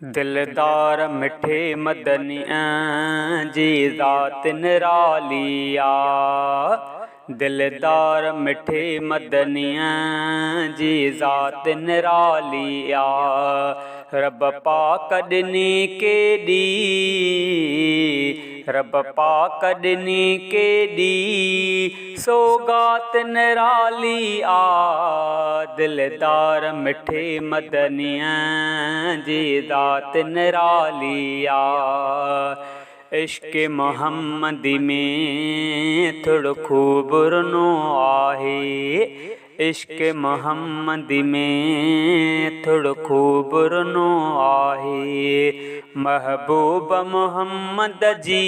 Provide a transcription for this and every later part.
दिलदार मिठे मदनिया जी ज़ात निरालिया। दिलदार मिठे मदनिया जी ज़ात निरालिया। रब पाक ॾिनी केॾी, रब पाक ॾिनी केॾी सौगात निरालिया। दिलदार मिठे मदनिया जी ज़ात निरालिया। इश्क़ मोहम्मदी में थोड़ो खूब रुनो आहे। इश्क़ मोहम्मदी में थोड़ो खूब रुनो आहे। महबूब मोहम्मद जी,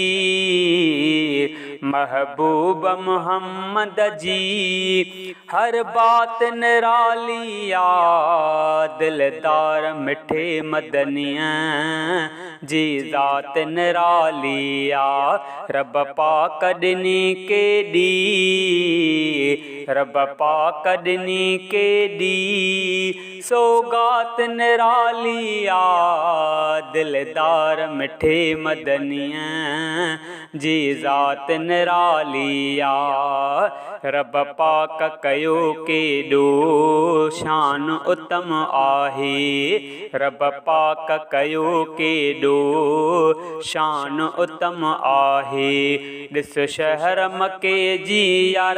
महबूब मोहम्मद जी हर बात निरालिया। दिलदार मिठे मदनिया जी ज़ात निरालिया। रब पाक ॾिनी केॾी, रब पाक ॾिनी केॾी सौगात निरालिया। दिलदार मिठे मदनिया जी ज़ात निरालिया। रब पाक कयो केॾो शान उत्तम आहे। रब पाक कयो केॾो शान उत्तम आहे। ॾिस शहर मके जी यार,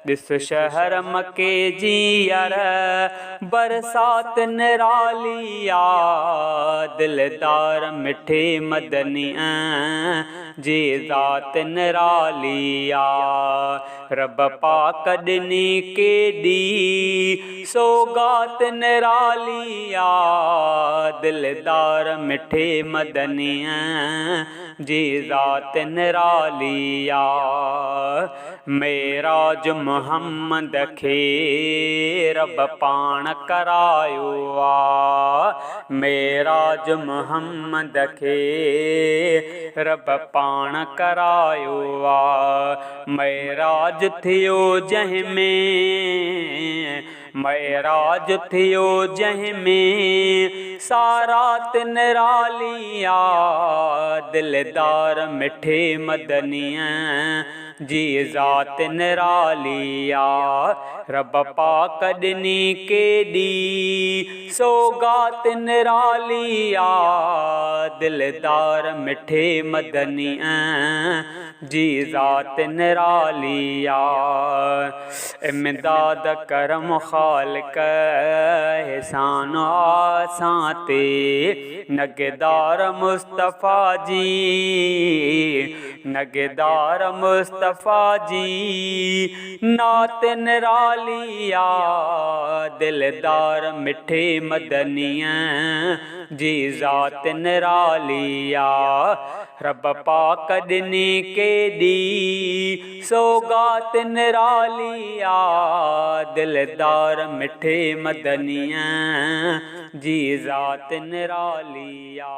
ॾिस शहर मके जी यार बरसात निरालिया। दिलदार मिठे मदनिया जी ज़ात निरालिया। रब पाक ॾिनी केॾी सौगात निरालिया। दिलदार मिठे मदनिया जी ज़ात निरालिया। मेराज मोहम्मद खे रब पाण करायो आ। मेराज मोहम्मद खे रब पाण करायो आ। मेराज थियो जंहिंमें, मेराज थियो जंहिंमें सारात निरालिया। दिलदार मिठे मदनिया जी ज़ात निरालिया। रब पाक ॾिनी केॾी सौगात निरालिया। दिलदार मिठे मदनिया जी ज़ात निरालिया। इमदाद करम ख़ालिक एहसान आसां ते नगेदार मुस्तफ़ा जी, नगेदार मुस्तफ़ा जी नात निरालिया। दिलदार मिठे मदनिया जी ज़ात निरालिया। रब पाक ॾिनी केॾी सौगात निरालिया। दिलदार मिठे मदनिया जी ज़ात निरालिया।